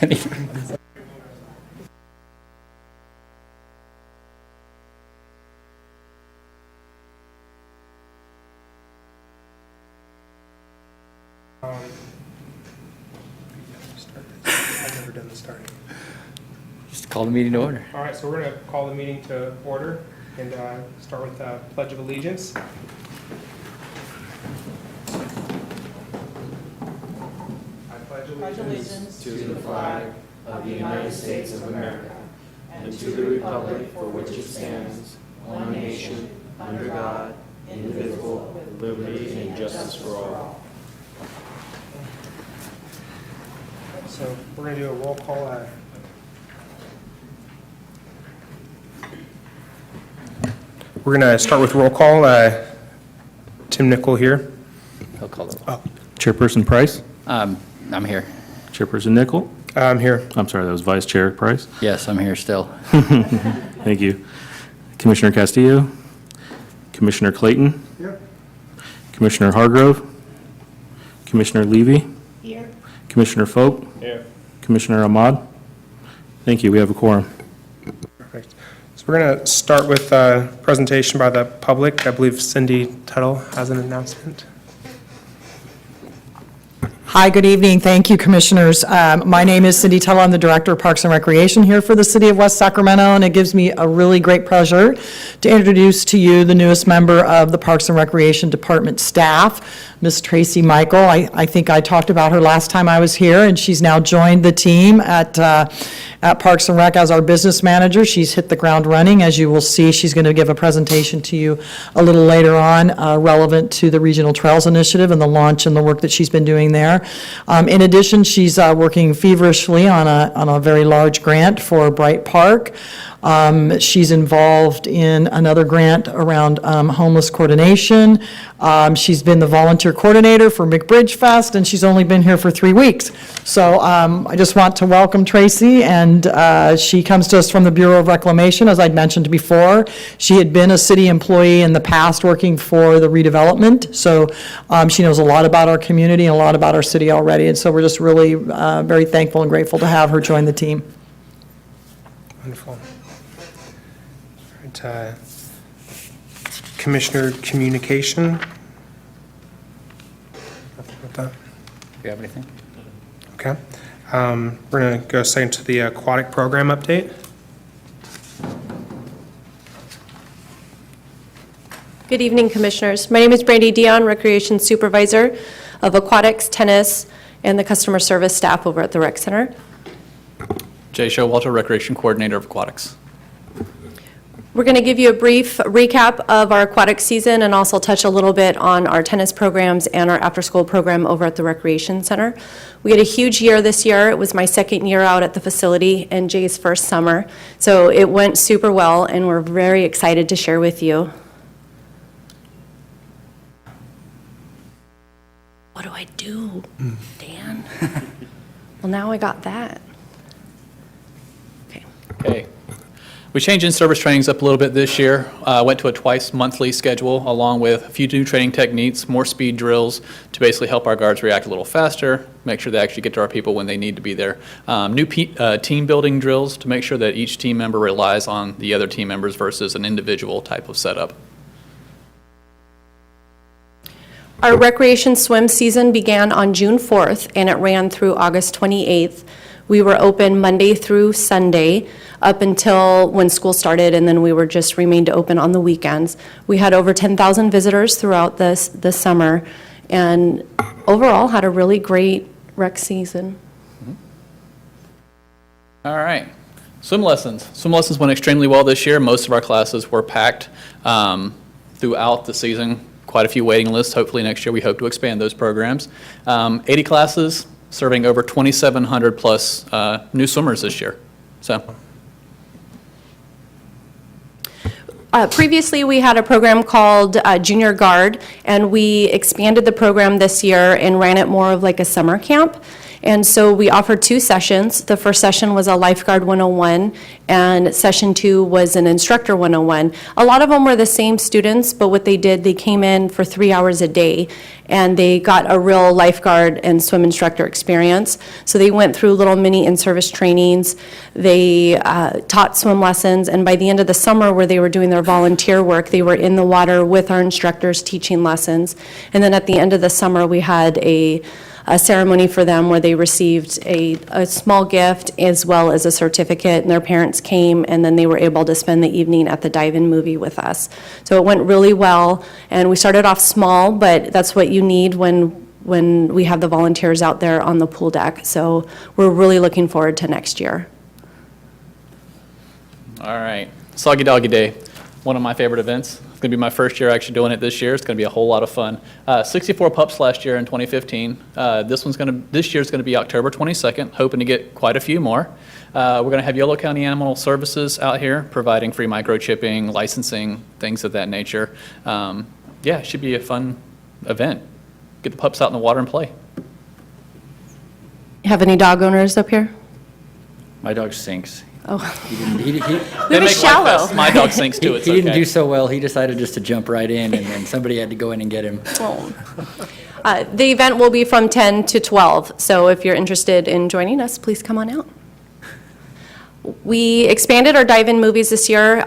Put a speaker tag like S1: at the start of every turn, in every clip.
S1: 30 seconds. I've never done the starting.
S2: Just call the meeting to order.
S1: All right, so we're going to call the meeting to order and start with the Pledge of Allegiance. I pledge
S3: allegiance to the flag of the United States of America and to the republic for which it stands, one nation, under God, indivisible, with liberty and justice for all.
S1: So we're going to do a roll call. We're going to start with roll call. Tim Nickel here.
S2: I'll call it.
S1: Oh,
S4: Chairperson Price?
S2: I'm here.
S4: Chairperson Nickel?
S1: I'm here.
S4: I'm sorry, that was Vice Chair Price.
S2: Yes, I'm here still.
S4: Thank you. Commissioner Castillo? Commissioner Clayton?
S1: Here.
S4: Commissioner Hargrove? Commissioner Levy?
S3: Here.
S4: Commissioner Folk?
S1: Here.
S4: Commissioner Ahmad? Thank you, we have a quorum.
S1: Perfect. So we're going to start with a presentation by the public. I believe Cindy Tuttle has an announcement.
S5: Hi, good evening. Thank you, Commissioners. My name is Cindy Tuttle. I'm the Director of Parks and Recreation here for the City of West Sacramento, and it gives me a really great pleasure to introduce to you the newest member of the Parks and Recreation Department staff, Ms. Tracy Michael. I think I talked about her last time I was here, and she's now joined the team at Parks and Rec as our business manager. She's hit the ground running. As you will see, she's going to give a presentation to you a little later on relevant to the Regional Trails Initiative and the launch and the work that she's been doing there. In addition, she's working feverishly on a very large grant for Bright Park. She's involved in another grant around homeless coordination. She's been the volunteer coordinator for McBridge Fest, and she's only been here for 3 weeks. So I just want to welcome Tracy, and she comes to us from the Bureau of Reclamation, as I'd mentioned before. She had been a city employee in the past working for the redevelopment, so she knows a lot about our community and a lot about our city already, and so we're just really very thankful and grateful to have her join the team.
S1: Wonderful. All right, Commissioner Communication. Nothing with that.
S2: Do you have anything?
S1: Okay. We're going to go straight into the aquatic program update.
S6: Good evening, Commissioners. My name is Brandy Dion, Recreation Supervisor of Aquatics, Tennis, and the Customer Service staff over at the Rec Center.
S7: Jay Showalter, Recreation Coordinator of Aquatics.
S6: We're going to give you a brief recap of our aquatic season and also touch a little bit on our tennis programs and our after-school program over at the Recreation Center. We had a huge year this year. It was my second year out at the facility and Jay's first summer. So it went super well, and we're very excited to share with you. What do I do, Dan? Well, now I got that.
S7: Okay. We changed in-service trainings up a little bit this year. Went to a twice-monthly schedule along with a few new training techniques, more speed drills to basically help our guards react a little faster, make sure they actually get to our people when they need to be there. New team building drills to make sure that each team member relies on the other team members versus an individual type of setup.
S6: Our recreation swim season began on June 4th, and it ran through August 28th. We were open Monday through Sunday up until when school started, and then we were just remained open on the weekends. We had over 10,000 visitors throughout the summer, and overall had a really great rec season.
S7: All right. Swim lessons. Swim lessons went extremely well this year. Most of our classes were packed throughout the season. Quite a few waiting lists. Hopefully next year we hope to expand those programs. 80 classes, serving over 2,700 plus new swimmers this year. So.
S6: Previously, we had a program called Junior Guard, and we expanded the program this year and ran it more of like a summer camp. And so we offered 2 sessions. The first session was a Lifeguard 101, and session 2 was an Instructor 101. A lot of them were the same students, but what they did, they came in for 3 hours a day, and they got a real lifeguard and swim instructor experience. So they went through little mini in-service trainings. They taught swim lessons, and by the end of the summer where they were doing their volunteer work, they were in the water with our instructors teaching lessons. And then at the end of the summer, we had a ceremony for them where they received a small gift as well as a certificate, and their parents came, and then they were able to spend the evening at the dive-in movie with us. So it went really well, and we started off small, but that's what you need when we have the volunteers out there on the pool deck. So we're really looking forward to next year.
S7: All right, Soggy Doggy Day, one of my favorite events. It's going to be my first year actually doing it this year. It's going to be a whole lot of fun. 64 pups last year in 2015. This year's going to be October 22nd, hoping to get quite a few more. We're going to have Yolo County Animal Services out here providing free microchipping, licensing, things of that nature. Yeah, it should be a fun event. Get the pups out in the water and play.
S6: Have any dog owners up here?
S2: My dog sinks.
S6: Oh,
S2: He
S6: we
S7: They
S6: were
S7: make life
S6: shallow.
S7: best. My dog sinks too, it's
S2: He didn't
S7: okay.
S2: do so well. He decided just to jump right in, and then somebody had to go in and get him.
S6: The event will be from 10 to 12, so if you're interested in joining us, please come on out. We expanded our dive-in movies this year.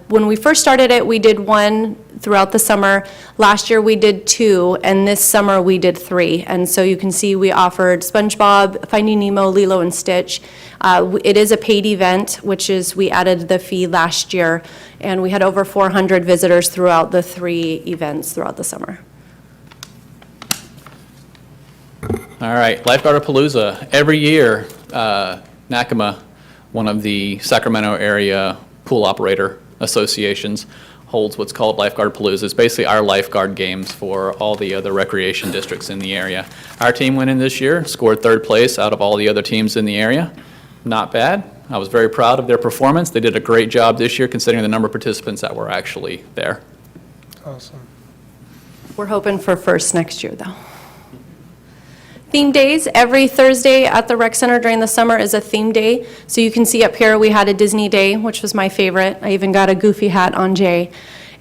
S6: When we first started it, we did 1 throughout the summer. Last year, we did 2, and this summer, we did 3. And so you can see we offered SpongeBob, Finding Nemo, Lilo and Stitch. It is a paid event, which is, we added the fee last year, and we had over 400 visitors throughout the 3 events throughout the summer.
S7: All right, Lifeguard-a-Palooza. Every year, NACAMA, one of the Sacramento area pool operator associations, holds what's called Lifeguard-a-Palooza. It's basically our lifeguard games for all the other recreation districts in the area. Our team went in this year, scored 3rd place out of all the other teams in the area. Not bad. I was very proud of their performance. They did a great job this year considering the number of participants that were actually there.
S1: Awesome.
S6: We're hoping for first next year, though. Theme days, every Thursday at the rec center during the summer is a theme day. So you can see up here we had a Disney day, which was my favorite. I even got a Goofy hat on Jay.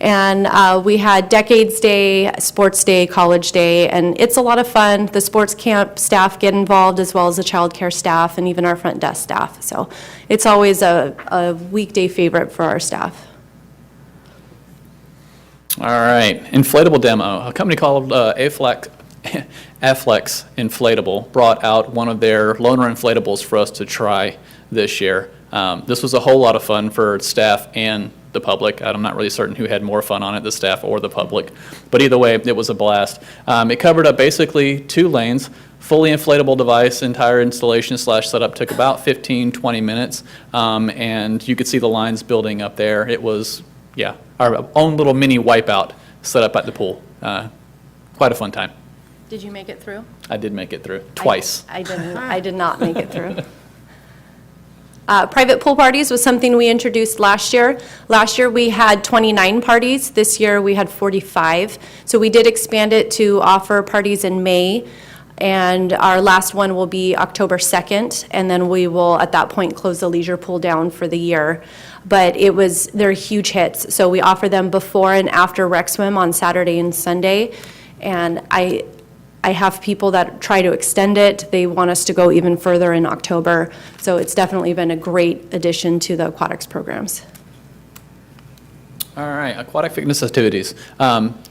S6: And we had Decades Day, Sports Day, College Day, and it's a lot of fun. The sports camp staff get involved as well as the child care staff and even our front desk staff. So it's always a weekday favorite for our staff.
S7: All right, inflatable demo. A company called Aflex Inflatable brought out one of their loaner inflatables for us to try this year. This was a whole lot of fun for staff and the public. I'm not really certain who had more fun on it, the staff or the public. But either way, it was a blast. It covered up basically 2 lanes, fully inflatable device, entire installation / setup took about 15-20 minutes. And you could see the lines building up there. It was, yeah, our own little mini wipeout set up at the pool. Quite a fun time.
S6: Did you make it through?
S7: I did make it through, twice.
S6: I didn't. I did not make it through. Private pool parties was something we introduced last year. Last year, we had 29 parties. This year, we had 45. So we did expand it to offer parties in May, and our last one will be October 2nd, and then we will, at that point, close the leisure pool down for the year. But they're huge hits. So we offer them before and after rec swim on Saturday and Sunday, and I have people that try to extend it. They want us to go even further in October. So it's definitely been a great addition to the aquatics programs.
S7: All right, aquatic fitness activities.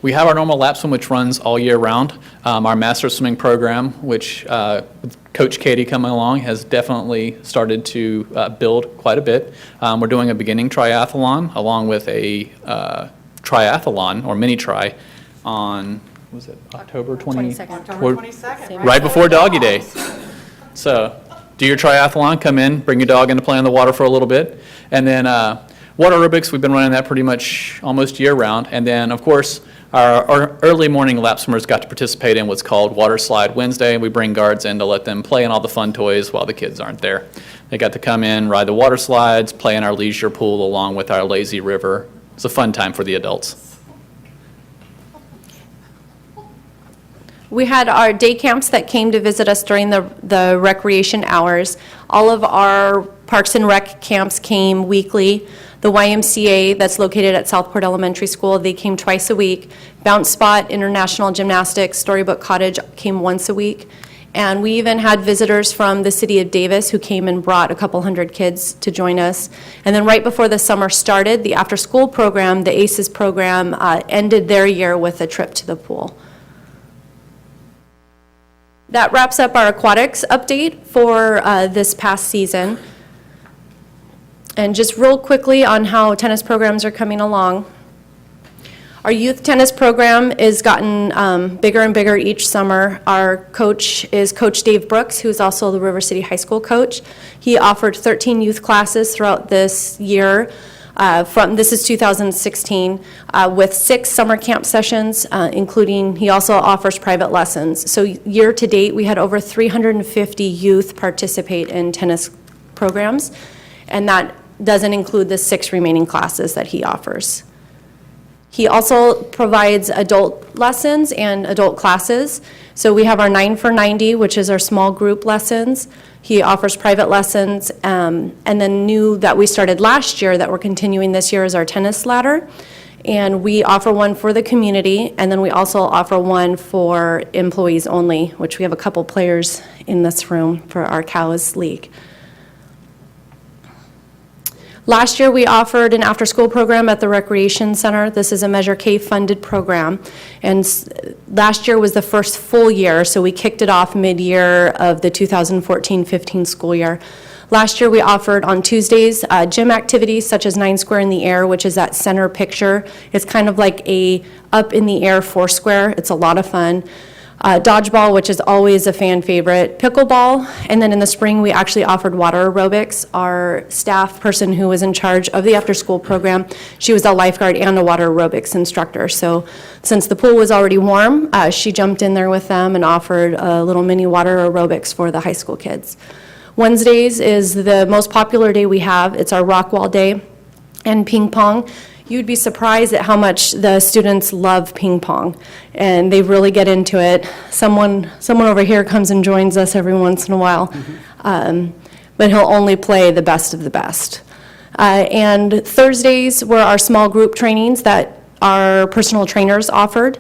S7: We have our normal lap swim, which runs all year round. Our master swimming program, which Coach Katie coming along, has definitely started to build quite a bit. We're doing a beginning triathlon along with a triathlon or mini tri on, was it October
S6: 22nd.
S7: October 22nd. Right before Doggy Day. So do your triathlon, come in, bring your dog in to play on the water for a little bit. And then water aerobics, we've been running that pretty much almost year-round. And then, of course, our early morning lap swimmers got to participate in what's called Water Slide Wednesday. We bring guards in to let them play in all the fun toys while the kids aren't there. They got to come in, ride the water slides, play in our leisure pool along with our lazy river. It's a fun time for the adults.
S6: We had our day camps that came to visit us during the recreation hours. All of our Parks and Rec camps came weekly. The YMCA that's located at Southport Elementary School, they came twice a week. Bounce Spot, International Gymnastics, Storybook Cottage came once a week. And we even had visitors from the city of Davis who came and brought a couple hundred kids to join us. And then right before the summer started, the after-school program, the ACES program, ended their year with a trip to the pool. That wraps up our aquatics update for this past season. And just real quickly on how tennis programs are coming along. Our youth tennis program has gotten bigger and bigger each summer. Our coach is Coach Dave Brooks, who's also the River City High School coach. He offered 13 youth classes throughout this year. This is 2016, with 6 summer camp sessions, including, he also offers private lessons. So year to date, we had over 350 youth participate in tennis programs, and that doesn't include the 6 remaining classes that he offers. He also provides adult lessons and adult classes. So we have our 9 for 90, which is our small group lessons. He offers private lessons, and then new that we started last year that we're continuing this year is our tennis ladder. And we offer one for the community, and then we also offer one for employees only, which we have a couple players in this room for our Cows League. Last year, we offered an after-school program at the Recreation Center. This is a Measure K funded program. And last year was the first full year, so we kicked it off mid-year of the 2014-15 school year. Last year, we offered on Tuesdays gym activities such as 9 Square in the Air, which is that center picture. It's kind of like a up in the air 4 square. It's a lot of fun. Dodgeball, which is always a fan favorite, pickleball, and then in the spring we actually offered water aerobics. Our staff person who was in charge of the after-school program, she was a lifeguard and a water aerobics instructor. So since the pool was already warm, she jumped in there with them and offered a little mini water aerobics for the high school kids. Wednesdays is the most popular day we have. It's our rock wall day and ping pong. You'd be surprised at how much the students love ping pong, and they really get into it. Someone over here comes and joins us every once in a while, but he'll only play the best of the best. And Thursdays were our small group trainings that our personal trainers offered,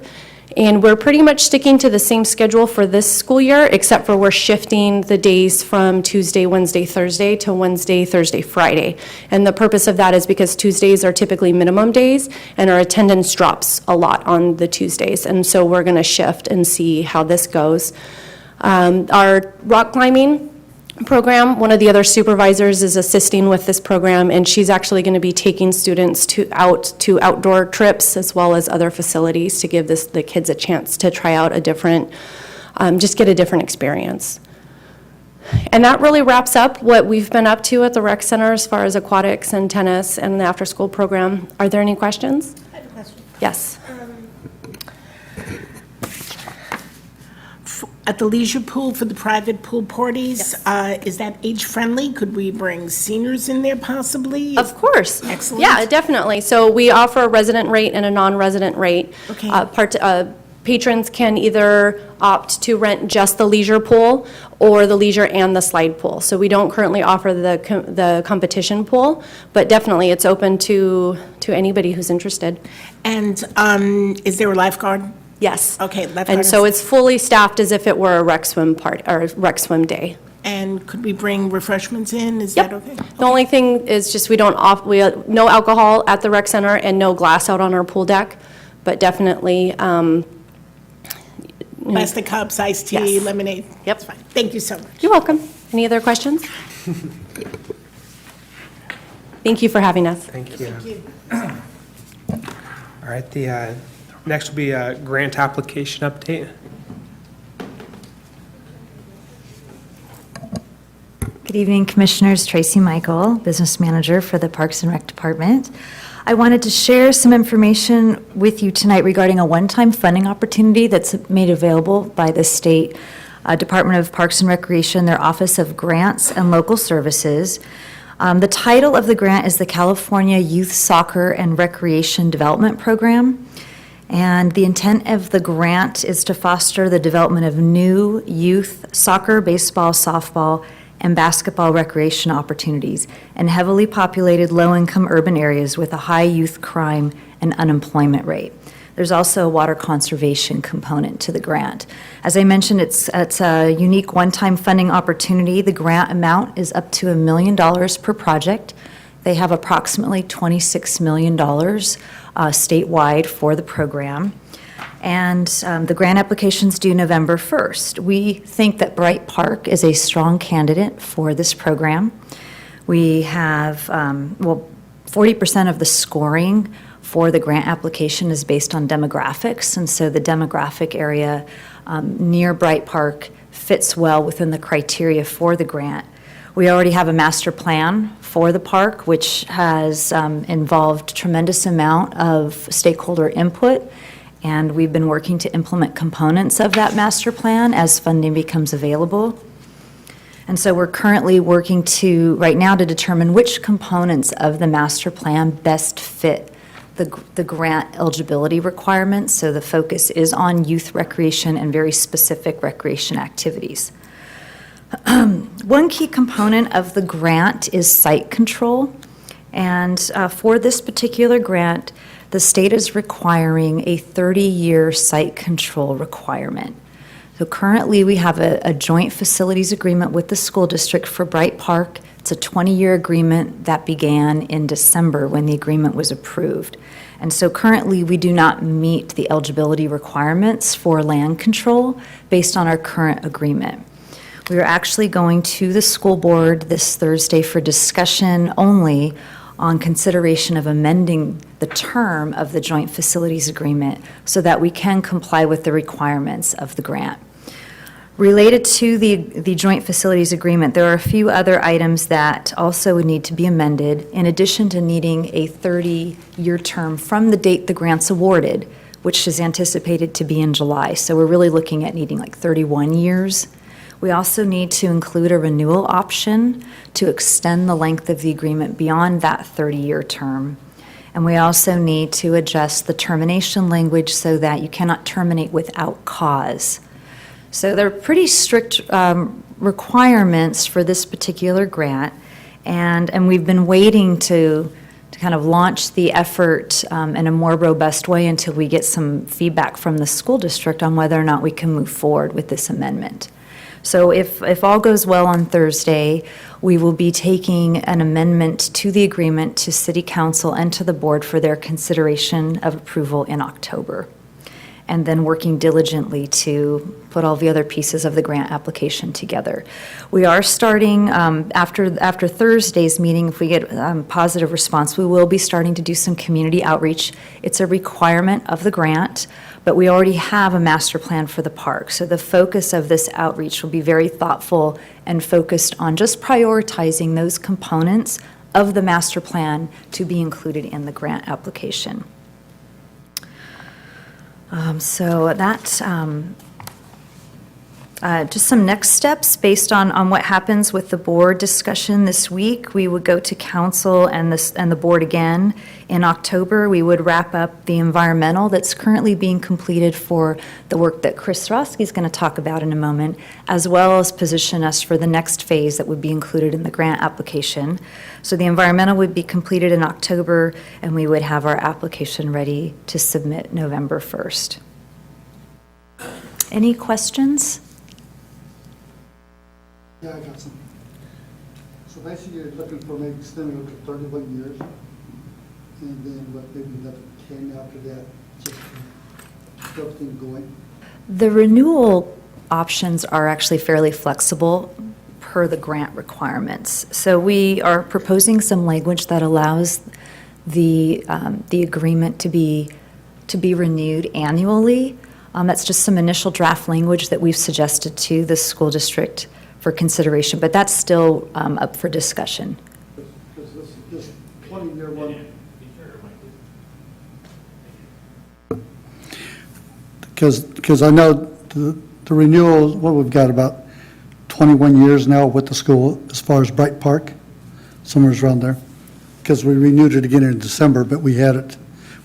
S6: and we're pretty much sticking to the same schedule for this school year, except for we're shifting the days from Tuesday, Wednesday, Thursday to Wednesday, Thursday, Friday. And the purpose of that is because Tuesdays are typically minimum days, and our attendance drops a lot on the Tuesdays. And so we're going to shift and see how this goes. Our rock climbing program, one of the other supervisors is assisting with this program, and she's actually going to be taking students to outdoor trips as well as other facilities to give the kids a chance to try out a different, just get a different experience. And that really wraps up what we've been up to at the rec center as far as aquatics and tennis and the after-school program. Are there any questions?
S8: I have a question.
S6: Yes.
S8: At the leisure pool for the private pool parties, is that age-friendly? Could we bring seniors in there possibly?
S6: Of course.
S8: Excellent.
S6: Yeah, definitely. So we offer a resident rate and a non-resident rate.
S8: Okay.
S6: Patrons can either opt to rent just the leisure pool or the leisure and the slide pool. So we don't currently offer the competition pool, but definitely it's open to anybody who's interested.
S8: And is there a lifeguard?
S6: Yes.
S8: Okay, lifeguard.
S6: And so it's fully staffed as if it were a rec swim day.
S8: And could we bring refreshments in? Is that okay?
S6: The only thing is just we no alcohol at the rec center and no glass out on our pool deck, but definitely.
S8: Plastic cups, iced tea,
S6: Yes.
S8: lemonade.
S6: Yep.
S8: That's fine. Thank you so much.
S6: You're welcome. Any other questions? Thank you for having us.
S1: Thank you. All right, the next will be a grant application update.
S9: Good evening, Commissioners. Tracy Michael, Business Manager for the Parks and Rec Department. I wanted to share some information with you tonight regarding a one-time funding opportunity that's made available by the State Department of Parks and Recreation, their Office of Grants and Local Services. The title of the grant is the California Youth Soccer and Recreation Development Program. And the intent of the grant is to foster the development of new youth soccer, baseball, softball, and basketball recreation opportunities in heavily populated, low-income urban areas with a high youth crime and unemployment rate. There's also a water conservation component to the grant. As I mentioned, it's a unique one-time funding opportunity. The grant amount is up to $1 million per project. They have approximately $26 million statewide for the program. And the grant application's due November 1st. We think that Bright Park is a strong candidate for this program. We have, 40% of the scoring for the grant application is based on demographics, and so the demographic area near Bright Park fits well within the criteria for the grant. We already have a master plan for the park, which has involved tremendous amount of stakeholder input, and we've been working to implement components of that master plan as funding becomes available. And so we're currently working right now to determine which components of the master plan best fit the grant eligibility requirements. So the focus is on youth recreation and very specific recreation activities. One key component of the grant is site control. And for this particular grant, the state is requiring a 30-year site control requirement. So currently, we have a joint facilities agreement with the school district for Bright Park. It's a 20-year agreement that began in December when the agreement was approved. And so currently, we do not meet the eligibility requirements for land control based on our current agreement. We are actually going to the school board this Thursday for discussion only on consideration of amending the term of the joint facilities agreement so that we can comply with the requirements of the grant. Related to the joint facilities agreement, there are a few other items that also would need to be amended, in addition to needing a 30-year term from the date the grant's awarded, which is anticipated to be in July. So we're really looking at needing like 31 years. We also need to include a renewal option to extend the length of the agreement beyond that 30-year term. And we also need to adjust the termination language so that you cannot terminate without cause. So there are pretty strict requirements for this particular grant, and we've been waiting to kind of launch the effort in a more robust way until we get some feedback from the school district on whether or not we can move forward with this amendment. So if all goes well on Thursday, we will be taking an amendment to the agreement to City Council and to the board for their consideration of approval in October, and then working diligently to put all the other pieces of the grant application together. We are starting, after Thursday's meeting, if we get positive response, we will be starting to do some community outreach. It's a requirement of the grant, but we already have a master plan for the park. So the focus of this outreach will be very thoughtful and focused on just prioritizing those components of the master plan to be included in the grant application. So that's just some next steps based on what happens with the board discussion this week. We would go to council and the board again in October. We would wrap up the environmental that's currently being completed for the work that Chris Roski is going to talk about in a moment, as well as position us for the next phase that would be included in the grant application. So the environmental would be completed in October, and we would have our application ready to submit November 1st. Any questions?
S10: Yeah, I got some. So basically, you're looking for maybe extending it to 31 years, and then what, maybe another 10 after that, just to keep everything going?
S9: The renewal options are actually fairly flexible per the grant requirements. So we are proposing some language that allows the agreement to be renewed annually. That's just some initial draft language that we've suggested to the school district for consideration, but that's still up for discussion.
S10: Because this 20-year one. Because I know the renewal, what we've got about 21 years now with the school as far as Bright Park, somewhere around there. Because we renewed it again in December, but we had it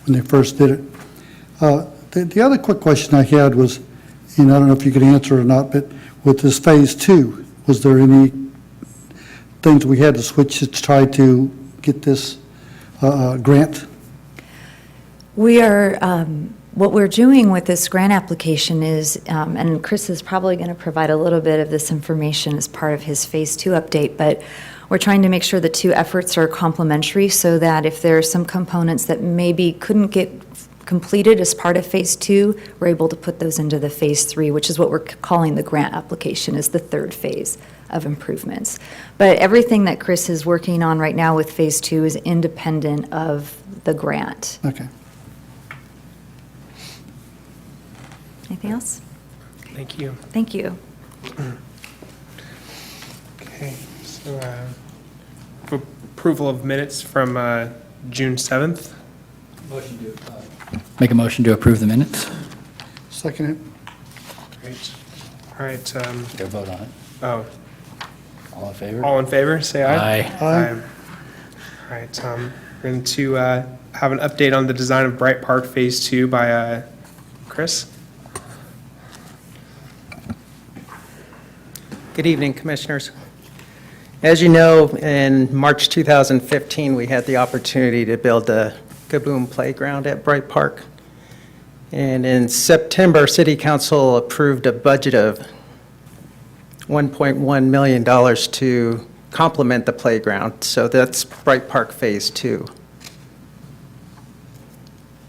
S10: when they first did it. The other quick question I had was, and I don't know if you could answer or not, but with this phase 2, was there any things we had to switch to try to get this grant?
S9: We are, what we're doing with this grant application is, and Chris is probably going to provide a little bit of this information as part of his Phase 2 update, but we're trying to make sure the two efforts are complementary so that if there are some components that maybe couldn't get completed as part of Phase 2, we're able to put those into the Phase 3, which is what we're calling the grant application, is the third phase of improvements. But everything that Chris is working on right now with Phase 2 is independent of the grant.
S10: Okay.
S9: Anything else?
S1: Thank you.
S9: Thank you.
S1: Okay, so approval of minutes from June 7th.
S2: Make a motion to approve the minutes?
S10: Second it.
S1: Great. All right,
S2: Go vote on it.
S1: oh,
S2: All in favor?
S1: all in favor, say aye.
S2: Aye.
S10: Aye.
S1: All right, we're going to have an update on the design of Bright Park Phase 2 by Chris.
S11: Good evening, Commissioners. As you know, in March 2015, we had the opportunity to build a Kaboom playground at Bright Park. And in September, City Council approved a budget of $1.1 million to complement the playground. So that's Bright Park Phase 2.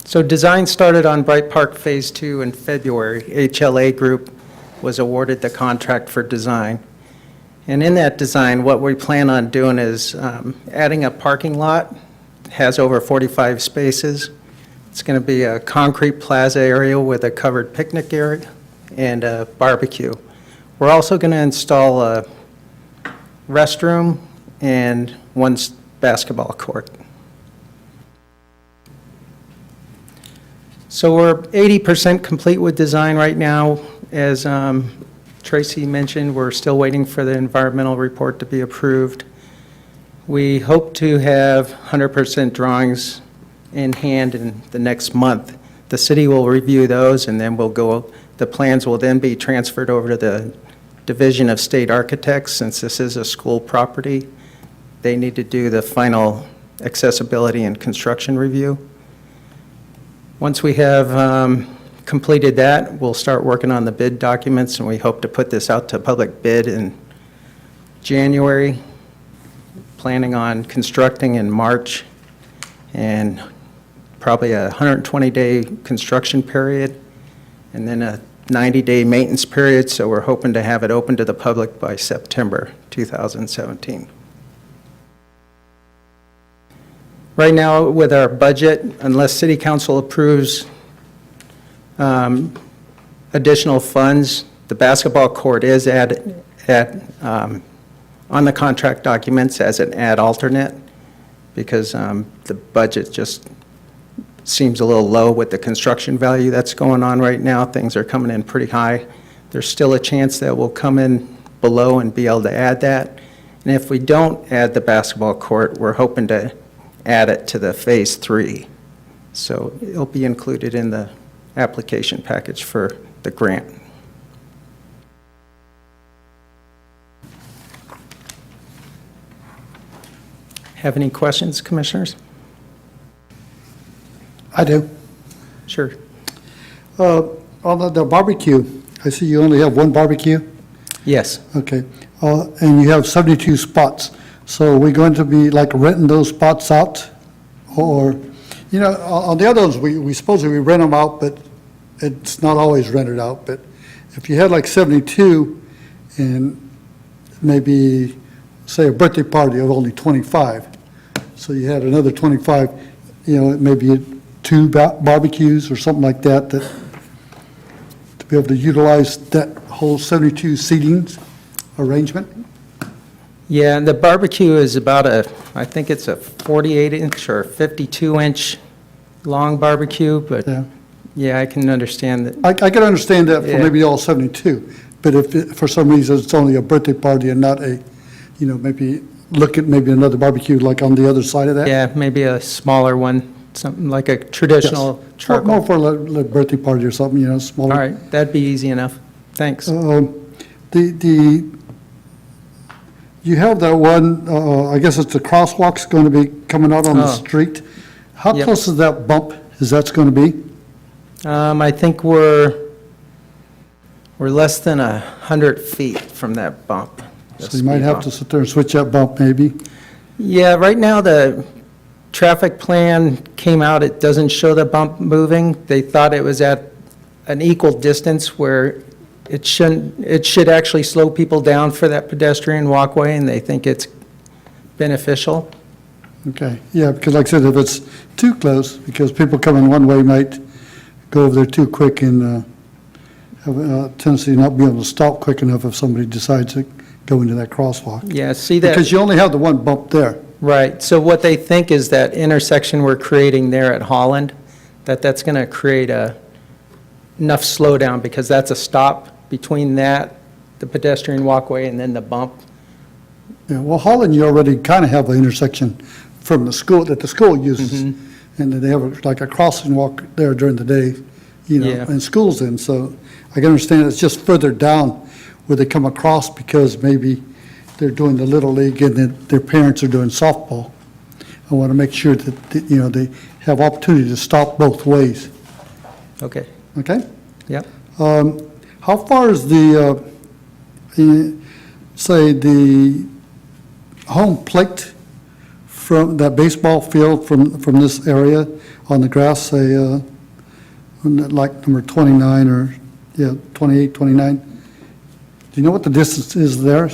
S11: So design started on Bright Park Phase 2 in February. HLA Group was awarded the contract for design. And in that design, what we plan on doing is adding a parking lot. It has over 45 spaces. It's going to be a concrete plaza area with a covered picnic area and a barbecue. We're also going to install a restroom and one basketball court. So we're 80% complete with design right now. As Tracy mentioned, we're still waiting for the environmental report to be approved. We hope to have 100% drawings in hand in the next month. The city will review those, and then the plans will then be transferred over to the Division of State Architects. Since this is a school property, they need to do the final accessibility and construction review. Once we have completed that, we'll start working on the bid documents, and we hope to put this out to public bid in January, planning on constructing in March, and probably a 120-day construction period, and then a 90-day maintenance period, so we're hoping to have it open to the public by September 2017. Right now, with our budget, unless City Council approves additional funds, the basketball court is on the contract documents as an ad alternate, because the budget just seems a little low with the construction value that's going on right now. Things are coming in pretty high. There's still a chance that we'll come in below and be able to add that. And if we don't add the basketball court, we're hoping to add it to the Phase 3. So it'll be included in the application package for the grant. Have any questions, Commissioners?
S10: I do.
S11: Sure.
S10: On the barbecue, I see you only have one barbecue?
S11: Yes.
S10: Okay. And you have 72 spots. So are we going to be like renting those spots out? Or, you know, on the other ones, we supposedly rent them out, but it's not always rented out. But if you had like 72 and maybe, say, a birthday party of only 25, so you had another 25, you know, maybe 2 barbecues or something like that, to be able to utilize that whole 72 seatings, arrangement?
S11: Yeah, and the barbecue is about I think it's a 48-inch or 52-inch long barbecue, but,
S10: Yeah.
S11: yeah, I can understand that.
S10: I can understand that for
S11: Yeah.
S10: maybe all 72, but if for some reason it's only a birthday party and not a, maybe look at maybe another barbecue like on the other side of that?
S11: Yeah, maybe a smaller one, something like a traditional
S10: More
S11: charcoal.
S10: for a birthday party or something, smaller.
S11: All right, that'd be easy enough. Thanks.
S10: You have that one, I guess it's the crosswalk's going to be coming out on the
S11: Oh.
S10: street. How
S11: Yep.
S10: close is that bump, is that's going to be?
S11: I think we're less than 100 feet from that bump.
S10: So you might have to sit there and switch that bump maybe.
S11: Yeah, right now, the traffic plan came out, it doesn't show the bump moving. They thought it was at an equal distance where it should actually slow people down for that pedestrian walkway, and they think it's beneficial.
S10: Okay, yeah, because like I said, if it's too close, because people coming one way might go over there too quick and have a tendency to not be able to stop quick enough if somebody decides to go into that crosswalk.
S11: Yeah, see that?
S10: Because you only have the one bump there.
S11: Right, so what they think is that intersection we're creating there at Holland, that's going to create enough slowdown, because that's a stop between that, the pedestrian walkway, and then the bump.
S10: Yeah, well, Holland, you already kind of have an intersection from the school, that the school uses. And then they have like a crossing walk there during the day,
S11: Yeah.
S10: and school's in. So I can understand it's just further down where they come across because maybe they're doing the Little League and then their parents are doing softball. I want to make sure that, they have opportunity to stop both ways,
S11: Okay,
S10: okay?
S11: yep.
S10: How far is say, the home plate from that baseball field from this area on the grass, say, like number 29 or, 28, 29? Do you know what the distance is there?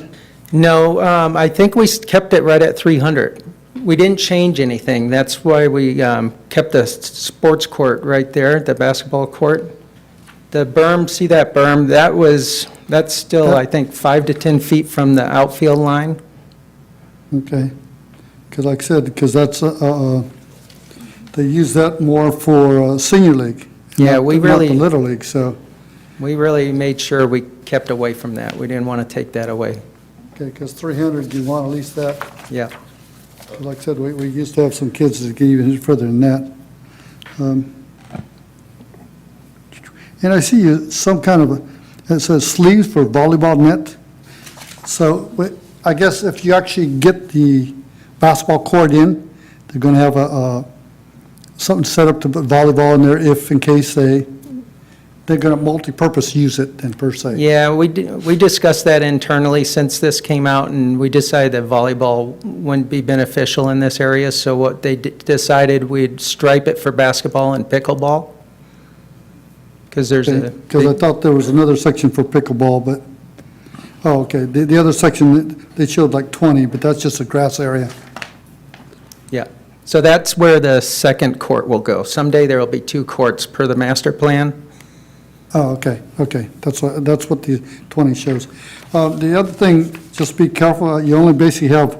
S11: No, I think we kept it right at 300. We didn't change anything. That's why we kept the sports court right there, the basketball court. The berm, see that berm? That's still, I think, 5 to 10 feet from the outfield line.
S10: Okay. Because like I said, because that's, they use that more for senior league.
S11: Yeah,
S10: not-
S11: we
S10: Not
S11: really-
S10: the Little League, so,
S11: We really made sure we kept away from that. We didn't want to take that away.
S10: okay, because 300, you want at least that.
S11: Yeah.
S10: Like I said, we used to have some kids that get even further than that. And I see some kind of, it says sleeves for volleyball net. So I guess if you actually get the basketball court in, they're going to have something set up to put volleyball in there if in case they're going to multi-purpose use it then per se.
S11: Yeah, we discussed that internally since this came out, and we decided that volleyball wouldn't be beneficial in this area, so what they decided, we'd stripe it for basketball and pickleball. Because there's a...
S10: Because I thought there was another section for pickleball, but, oh, okay. The other section, they showed like 20, but that's just a grass area.
S11: Yeah, so that's where the second court will go. Someday there will be 2 courts per the master plan.
S10: Oh, okay. That's what the 20 shows. The other thing, just be careful, you only basically have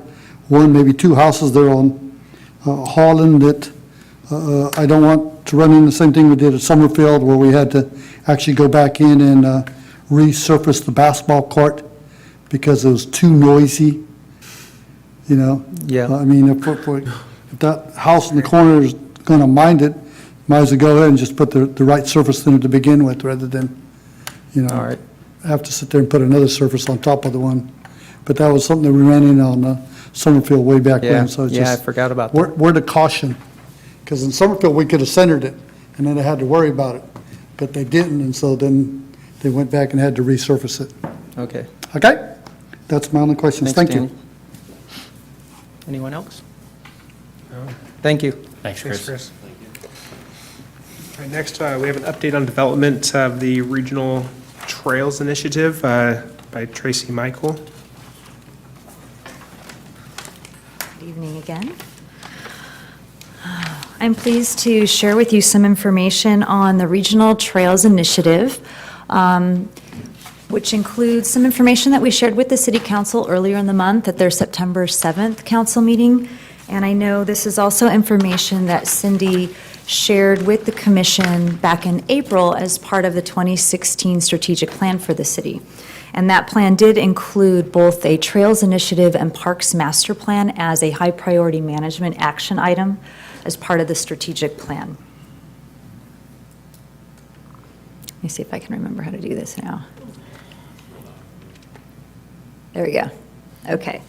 S10: one, maybe 2 houses there on Holland that I don't want to run into the same thing we did at Summerfield where we had to actually go back in and resurface the basketball court because it was too noisy,
S11: Yeah.
S10: I mean, if that house in the corner is going to mind it, might as well go ahead and just put the right surface in it to begin with, rather than,
S11: All right.
S10: have to sit there and put another surface on top of the one. But that was something that we ran in on Summerfield way back
S11: Yeah,
S10: when, so it's
S11: yeah, I
S10: just.
S11: forgot about that.
S10: Word of caution, because in Summerfield, we could have centered it, and then they had to worry about it, but they didn't, and so then they went back and had to resurface it.
S11: Okay.
S10: Okay? That's my only questions.
S11: Thanks,
S10: Thank you.
S11: Danny. Anyone else? Thank you.
S2: Thanks, Chris.
S1: All right, next, we have an update on development of the Regional Trails Initiative by Tracy Michael.
S9: Good evening again. I'm pleased to share with you some information on the Regional Trails Initiative. which includes some information that we shared with the City Council earlier in the month at their September 7th council meeting. And I know this is also information that Cindy shared with the commission back in April as part of the 2016 strategic plan for the city. And that plan did include both a Trails Initiative and Parks Master Plan as a high priority management action item as part of the strategic plan. Let me see if I can remember how to do this now. There we go. Okay.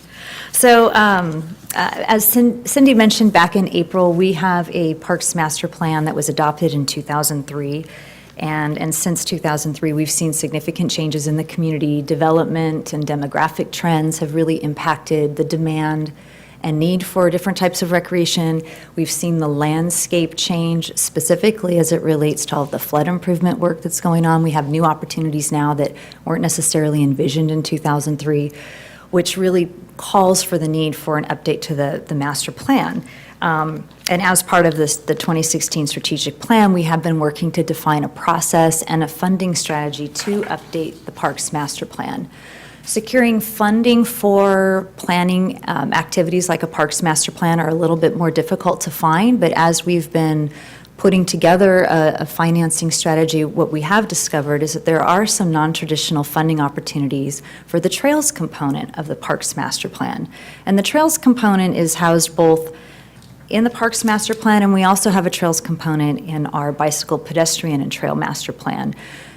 S9: So as Cindy mentioned back in April, we have a Parks Master Plan that was adopted in 2003. And since 2003, we've seen significant changes in the community. Development and demographic trends have really impacted the demand and need for different types of recreation. We've seen the landscape change, specifically as it relates to all of the flood improvement work that's going on. We have new opportunities now that weren't necessarily envisioned in 2003, which really calls for the need for an update to the master plan. And as part of the 2016 strategic plan, we have been working to define a process and a funding strategy to update the Parks Master Plan. Securing funding for planning activities like a Parks Master Plan are a little bit more difficult to find, but as we've been putting together a financing strategy, what we have discovered is that there are some non-traditional funding opportunities for the Trails component of the Parks Master Plan. And the Trails component is housed both in the Parks Master Plan, and we also have a Trails component in our Bicycle, Pedestrian, and Trail Master Plan.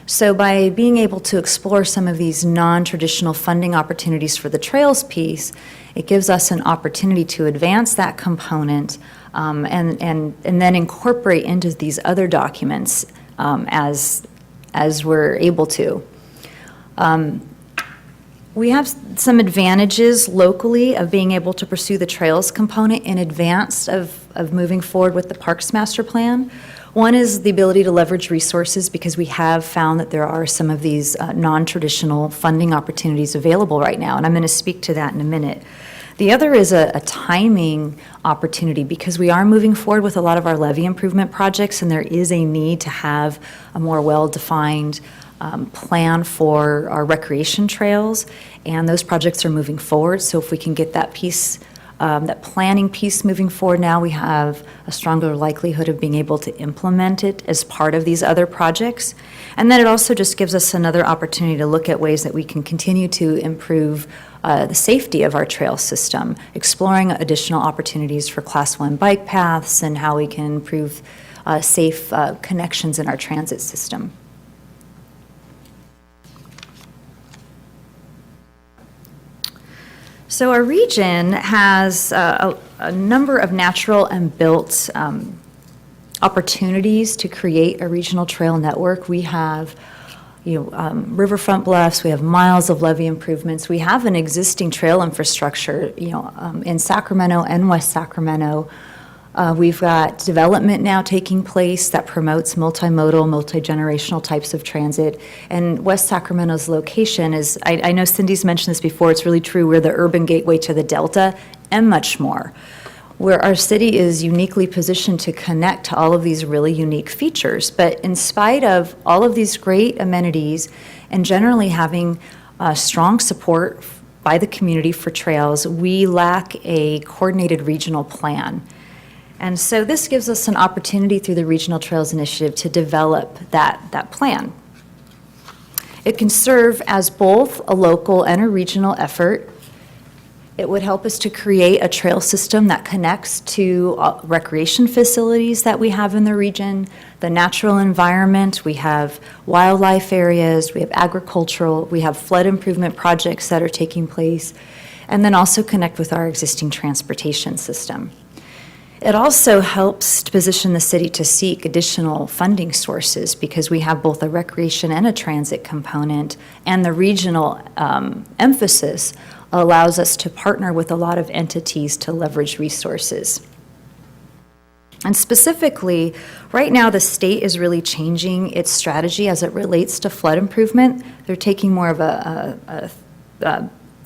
S9: So by being able to explore some of these non-traditional funding opportunities for the Trails piece, it gives us an opportunity to advance that component and then incorporate into these other documents as we're able to. We have some advantages locally of being able to pursue the Trails component in advance of moving forward with the Parks Master Plan. One is the ability to leverage resources because we have found that there are some of these non-traditional funding opportunities available right now, and I'm going to speak to that in a minute. The other is a timing opportunity because we are moving forward with a lot of our levee improvement projects, and there is a need to have a more well-defined plan for our recreation trails, and those projects are moving forward. So if we can get that piece, that planning piece moving forward now, we have a stronger likelihood of being able to implement it as part of these other projects. And then it also just gives us another opportunity to look at ways that we can continue to improve the safety of our trail system, exploring additional opportunities for Class 1 bike paths and how we can improve safe connections in our transit system. So our region has a number of natural and built opportunities to create a regional trail network. We have riverfront bluffs, we have miles of levee improvements, we have an existing trail infrastructure, in Sacramento and West Sacramento. We've got development now taking place that promotes multimodal, multi-generational types of transit. And West Sacramento's location is, I know Cindy's mentioned this before, it's really true, we're the urban gateway to the Delta and much more, where our city is uniquely positioned to connect to all of these really unique features. But in spite of all of these great amenities and generally having strong support by the community for trails, we lack a coordinated regional plan. And so this gives us an opportunity through the Regional Trails Initiative to develop that plan. It can serve as both a local and a regional effort. It would help us to create a trail system that connects to recreation facilities that we have in the region, the natural environment, we have wildlife areas, we have agricultural, we have flood improvement projects that are taking place, and then also connect with our existing transportation system. It also helps to position the city to seek additional funding sources because we have both a recreation and a transit component, and the regional emphasis allows us to partner with a lot of entities to leverage resources. And specifically, right now the state is really changing its strategy as it relates to flood improvement. They're taking more of a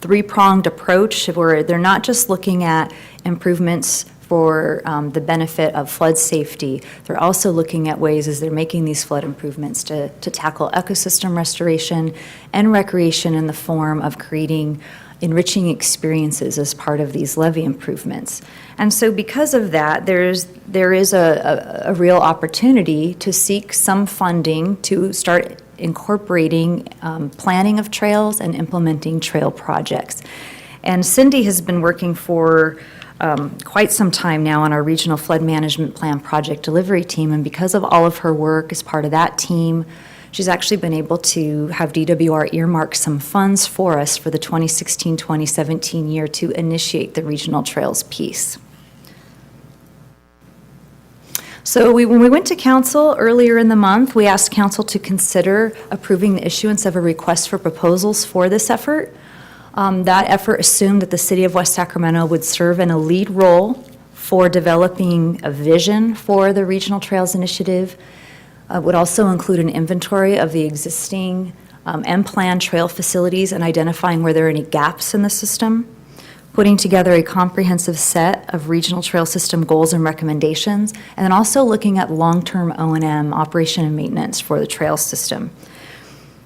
S9: three-pronged approach where they're not just looking at improvements for the benefit of flood safety. They're also looking at ways as they're making these flood improvements to tackle ecosystem restoration and recreation in the form of creating enriching experiences as part of these levee improvements. And so because of that, there is a real opportunity to seek some funding to start incorporating planning of trails and implementing trail projects. And Cindy has been working for quite some time now on our Regional Flood Management Plan project delivery team, and because of all of her work as part of that team, she's actually been able to have DWR earmark some funds for us for the 2016-2017 year to initiate the regional trails piece. So when we went to council earlier in the month, we asked council to consider approving the issuance of a request for proposals for this effort. That effort assumed that the City of West Sacramento would serve in a lead role for developing a vision for the Regional Trails Initiative. Would also include an inventory of the existing and planned trail facilities and identifying where there are any gaps in the system, putting together a comprehensive set of regional trail system goals and recommendations, and then also looking at long-term O&M, operation and maintenance for the trail system.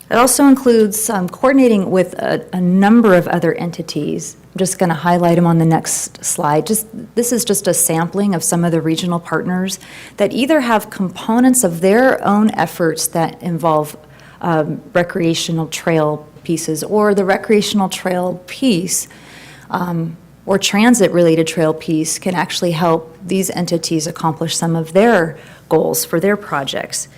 S9: It also includes coordinating with a number of other entities. I'm just going to highlight them on the next slide. This is just a sampling of some of the regional partners that either have components of their own efforts that involve recreational trail pieces, or the recreational trail piece or transit-related trail piece can actually help these entities accomplish some of their goals for their projects.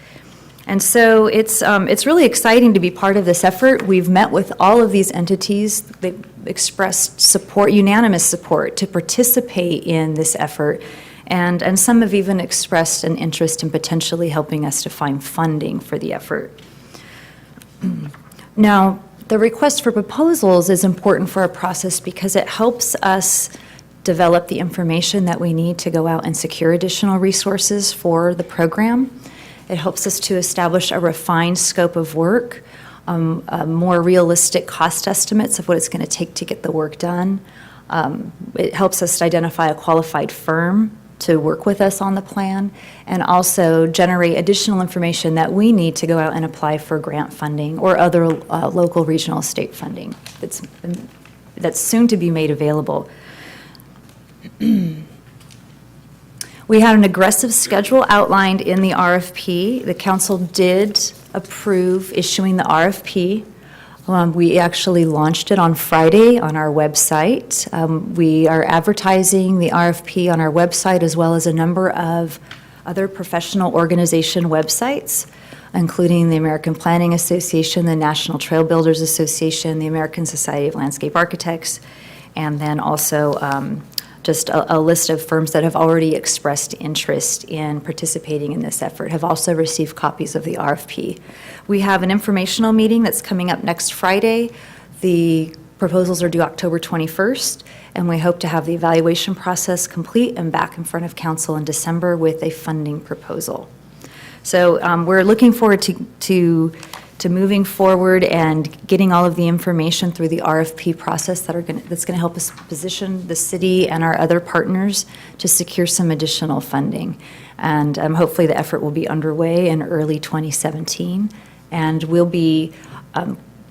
S9: And so it's really exciting to be part of this effort. We've met with all of these entities. They've expressed support, unanimous support, to participate in this effort. And some have even expressed an interest in potentially helping us to find funding for the effort. Now, the request for proposals is important for our process because it helps us develop the information that we need to go out and secure additional resources for the program. It helps us to establish a refined scope of work, more realistic cost estimates of what it's going to take to get the work done. It helps us to identify a qualified firm to work with us on the plan, and also generate additional information that we need to go out and apply for grant funding or other local, regional, state funding that's soon to be made available. We had an aggressive schedule outlined in the RFP. The council did approve issuing the RFP. We actually launched it on Friday on our website. We are advertising the RFP on our website as well as a number of other professional organization websites, including the American Planning Association, the National Trail Builders Association, the American Society of Landscape Architects, and then also just a list of firms that have already expressed interest in participating in this effort have also received copies of the RFP. We have an informational meeting that's coming up next Friday. The proposals are due October 21st, and we hope to have the evaluation process complete and back in front of council in December with a funding proposal. So we're looking forward to moving forward and getting all of the information through the RFP process that's going to help us position the city and our other partners to secure some additional funding. And hopefully the effort will be underway in early 2017. And we'll be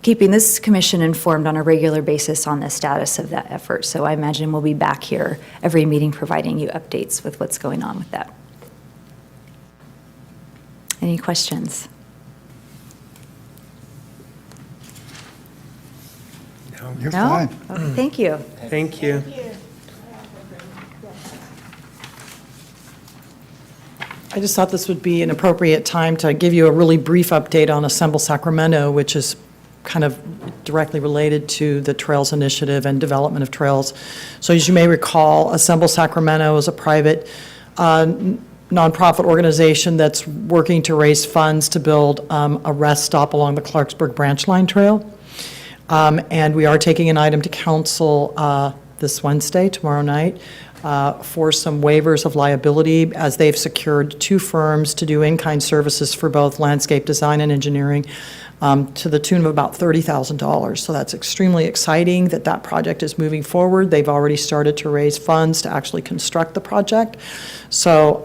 S9: keeping this commission informed on a regular basis on the status of that effort. So I imagine we'll be back here every meeting providing you updates with what's going on with that. Any questions?
S10: You're
S9: No?
S10: fine.
S9: Okay, thank you.
S1: Thank you.
S5: I just thought this would be an appropriate time to give you a really brief update on Assemble Sacramento, which is kind of directly related to the Trails Initiative and development of trails. So as you may recall, Assemble Sacramento is a private nonprofit organization that's working to raise funds to build a rest stop along the Clarksburg Branch Line Trail. And we are taking an item to council this Wednesday, tomorrow night, for some waivers of liability, as they've secured 2 firms to do in-kind services for both landscape design and engineering, to the tune of about $30,000. So that's extremely exciting that that project is moving forward. They've already started to raise funds to actually construct the project. So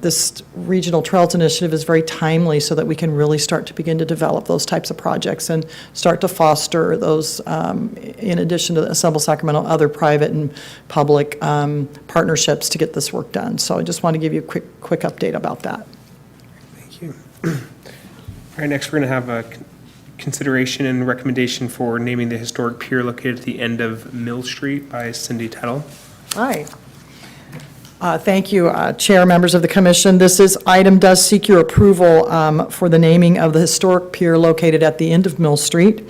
S5: this Regional Trails Initiative is very timely so that we can really start to begin to develop those types of projects and start to foster those, in addition to Assemble Sacramento, other private and public partnerships to get this work done. So I just want to give you a quick update about that.
S1: Thank you. All right, next we're going to have a consideration and recommendation for naming the historic pier located at the end of Mill Street by Cindy Tuttle.
S5: Hi. Thank you, Chair, members of the commission. This item does seek your approval for the naming of the historic pier located at the end of Mill Street.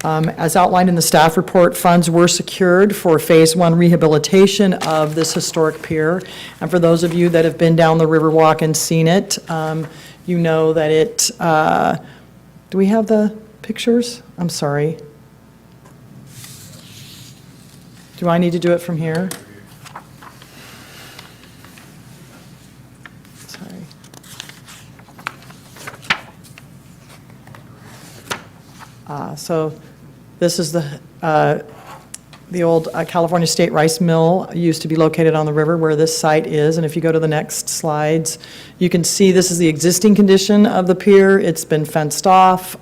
S5: As outlined in the staff report, funds were secured for Phase 1 rehabilitation of this historic pier. And for those of you that have been down the Riverwalk and seen it, you know that it, do we have the pictures? I'm sorry. Do I need to do it from here? Sorry. So this is the old California State Rice Mill used to be located on the river where this site is. And if you go to the next slides, you can see this is the existing condition of the pier. It's been fenced off.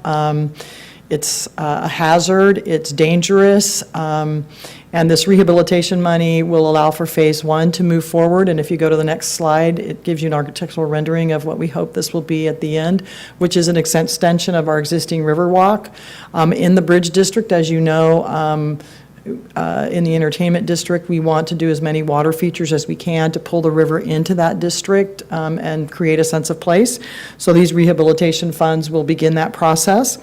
S5: It's a hazard. It's dangerous. And this rehabilitation money will allow for Phase 1 to move forward. And if you go to the next slide, it gives you an architectural rendering of what we hope this will be at the end, which is an extension of our existing Riverwalk. In the Bridge District, as you know, in the entertainment district, we want to do as many water features as we can to pull the river into that district and create a sense of place. So these rehabilitation funds will begin that process.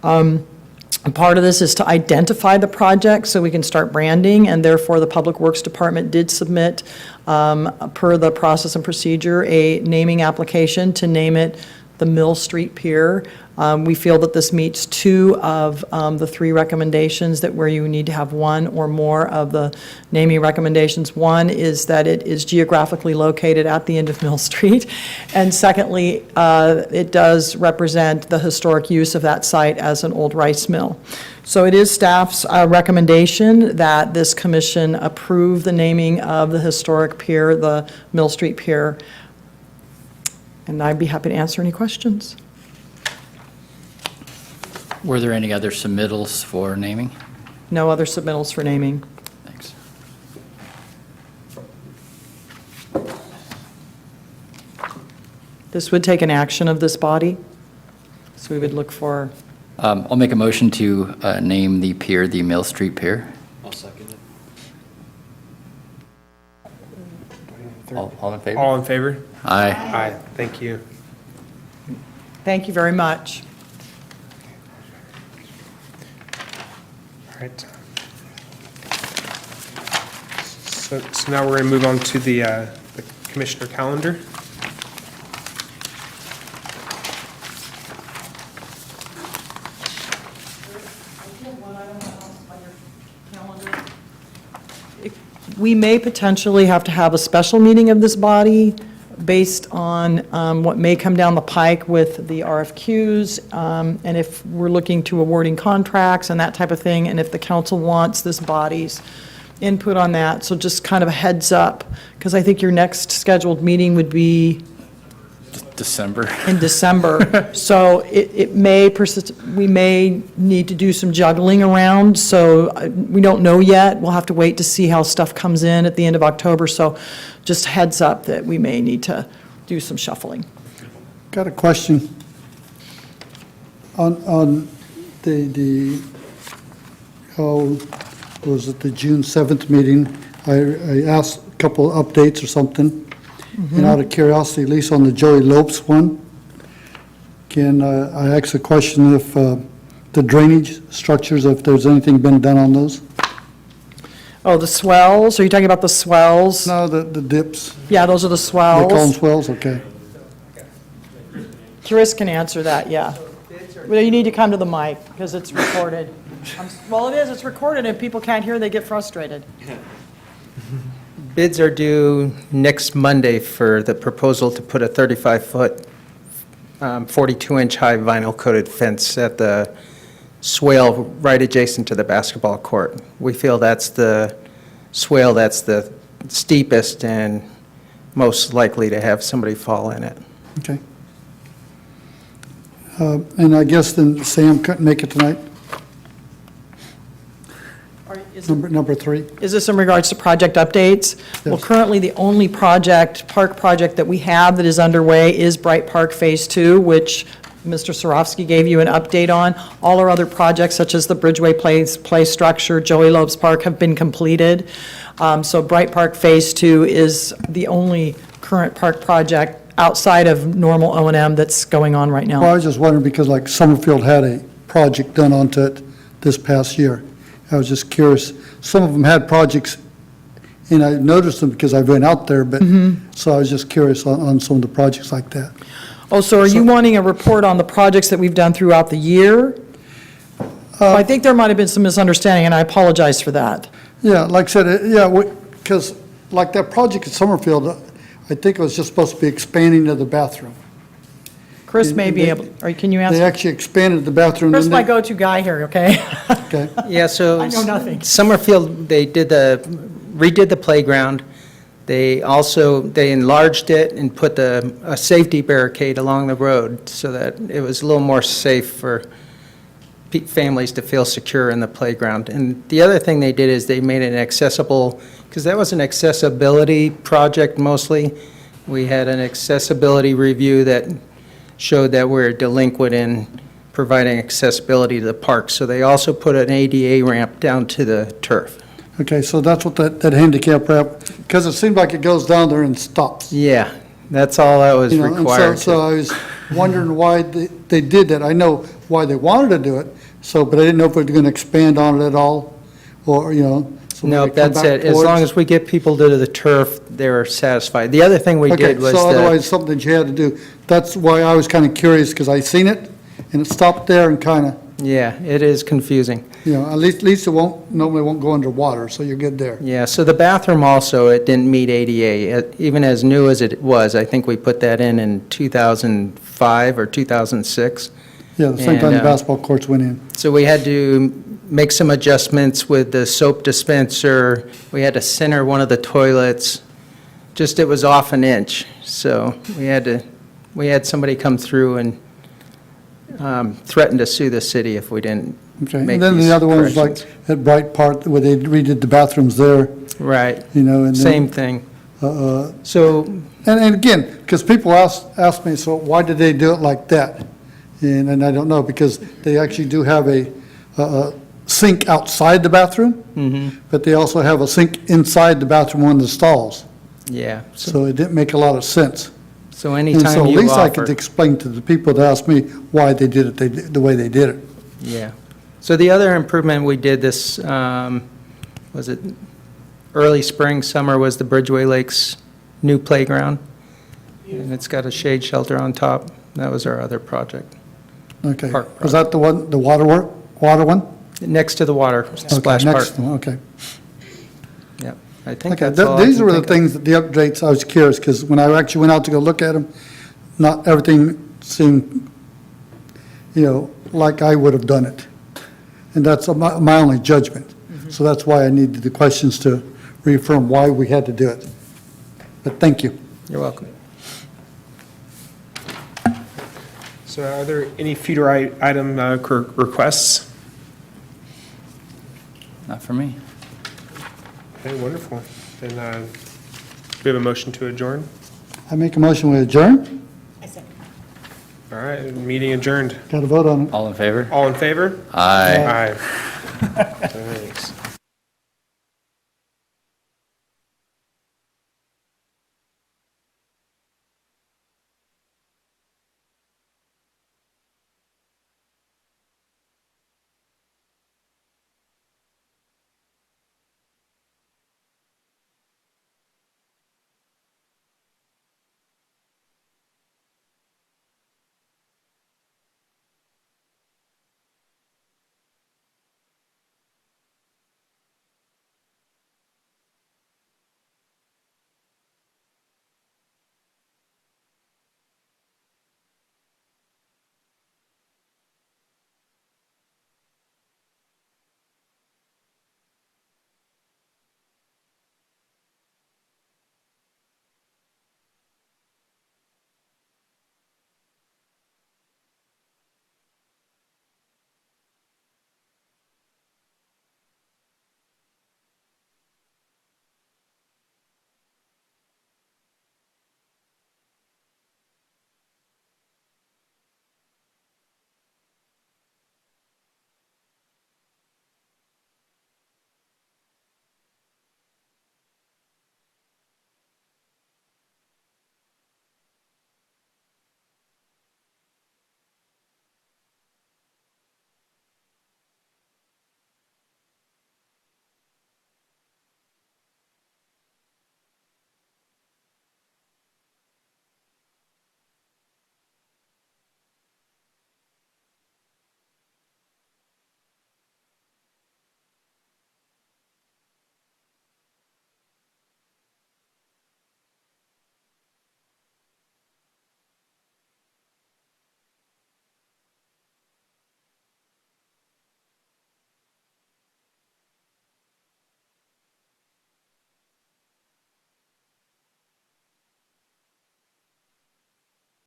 S5: Part of this is to identify the project so we can start branding, and therefore the Public Works Department did submit, per the process and procedure, a naming application to name it the Mill Street Pier. We feel that this meets 2 of the 3 recommendations, that where you need to have 1 or more of the naming recommendations. One is that it is geographically located at the end of Mill Street. And secondly, it does represent the historic use of that site as an old rice mill. So it is staff's recommendation that this commission approve the naming of the historic pier, the Mill Street Pier. And I'd be happy to answer any questions.
S2: Were there any other submittals for naming?
S5: No other submittals for naming.
S2: Thanks.
S5: This would take an action of this body, so we would look for,
S2: I'll make a motion to name the pier the Mill Street Pier.
S3: I'll second it.
S2: All in favor?
S1: All in favor?
S2: Aye.
S1: Aye. Thank you.
S5: thank you very much.
S1: All right. So now we're going to move on to the commissioner calendar.
S5: We may potentially have to have a special meeting of this body based on what may come down the pike with the RFQs, and if we're looking to awarding contracts and that type of thing, and if the council wants this body's input on that. So just kind of a heads up, because I think your next scheduled meeting would be
S2: December.
S5: in December. So it may persist, we may need to do some juggling around, so we don't know yet. We'll have to wait to see how stuff comes in at the end of October, so just heads up that we may need to do some shuffling.
S10: Got a question. On the, how was it, the June 7th meeting, I asked a couple of updates or something. And out of curiosity, at least on the Joey Lopes one, can I ask a question if the drainage structures, if there's anything been done on those?
S5: Oh, the swells, are you talking about the swells?
S10: No, the dips.
S5: Yeah, those are the
S10: They call them
S5: swells.
S10: swells, okay.
S5: Chris can answer that, yeah. Well, you need to come to the mic, because it's recorded. Well, it is, it's recorded, and if people can't hear, they get frustrated.
S11: Bids are due next Monday for the proposal to put a 35-foot, 42-inch high vinyl-coated fence at the swale right adjacent to the basketball court. We feel that's the swale that's the steepest and most likely to have somebody fall in it.
S10: Okay. And I guess then Sam couldn't make it tonight, number 3?
S5: Is this in regards to project updates? Well, currently, the only park project that we have that is underway is Bright Park Phase 2, which Mr. Sarofsky gave you an update on. All our other projects, such as the Bridgeway play structure, Joey Lopes Park, have been completed. So Bright Park Phase 2 is the only current park project outside of normal O&M that's going on right now.
S10: Well, I was just wondering, because like Summerfield had a project done onto it this past year. I was just curious. Some of them had projects, and I noticed them because I went out there, but, so I was just curious on some of the projects like that.
S5: Oh, so are you wanting a report on the projects that we've done throughout the year? I think there might have been some misunderstanding, and I apologize for that.
S10: Yeah, like I said, because like that project at Summerfield, I think it was just supposed to be expanding of the bathroom.
S5: Chris may be able, or can you
S10: They
S5: answer?
S10: actually expanded the bathroom.
S5: Chris,
S10: didn't
S5: my
S10: they?
S5: go-to guy here, okay?
S10: Okay.
S11: Yeah, so.
S5: I know nothing.
S11: Summerfield, they redid the playground. They enlarged it and put a safety barricade along the road so that it was a little more safe for families to feel secure in the playground. And the other thing they did is they made it accessible, because that was an accessibility project mostly. We had an accessibility review that showed that we're delinquent in providing accessibility to the park. So they also put an ADA ramp down to the turf.
S10: Okay, so that's what that handicap ramp, because it seemed like it goes down there and stops.
S11: Yeah, that's all that was
S10: You know, and
S11: required.
S10: so I was wondering why they did that. I know why they wanted to do it, but I didn't know if they're going to expand on it at all, or, so
S11: No,
S10: when they come
S11: that's
S10: back
S11: it. As long
S10: towards-
S11: as we get people to the turf, they're satisfied. The other thing we
S10: Okay,
S11: did was
S10: so
S11: that,
S10: otherwise, something that you had to do. That's why I was kind of curious, because I seen it, and it stopped there and kind of,
S11: yeah, it is confusing.
S10: at least normally won't go underwater, so you're good there.
S11: Yeah, so the bathroom also, it didn't meet ADA. Even as new as it was, I think we put that in 2005 or 2006.
S10: Yeah, the same time the
S11: And,
S10: basketball courts went in.
S11: So we had to make some adjustments with the soap dispenser. We had to center one of the toilets. Just, it was off an inch. So we had somebody come through and threaten to sue the city if we didn't
S10: Okay,
S11: make
S10: and then
S11: these
S10: the other one was like
S11: corrections.
S10: at Bright Park, where they redid the bathrooms there,
S11: Right,
S10: and then.
S11: same thing. So,
S10: And again, because people ask me, so why did they do it like that? And I don't know, because they actually do have a sink outside the bathroom, but they also have a sink inside the bathroom, one of the stalls.
S11: yeah,
S10: So it didn't make a lot of sense.
S11: so
S10: And so
S11: anytime
S10: at
S11: you
S10: least I could
S11: offer,
S10: explain to the people that asked me why they did it the way they did it.
S11: yeah. So the other improvement we did this, was it early spring, summer, was the Bridgeway Lakes new playground. And it's got a shade shelter on top. That was our other project.
S10: Okay.
S11: Park
S10: Was that the one, the water one?
S11: Next to the water splash
S10: Okay,
S11: park.
S10: next one, okay.
S11: Yep, I think
S10: Okay,
S11: that's all I
S10: these
S11: can
S10: were the
S11: think of.
S10: things, the updates, I was curious, because when I actually went out to go look at them, not everything seemed, like I would have done it. And that's my only judgment. So that's why I needed the questions to reaffirm why we had to do it. But thank you.
S11: You're welcome.
S1: So are there any future item requests?
S2: Not for me.
S1: Okay, wonderful. Then we have a motion to adjourn.
S10: I make a motion, we adjourn?
S1: All right, meeting adjourned.
S10: Got to vote on it.
S2: All in favor?
S1: All in favor?
S2: Aye.
S1: Aye.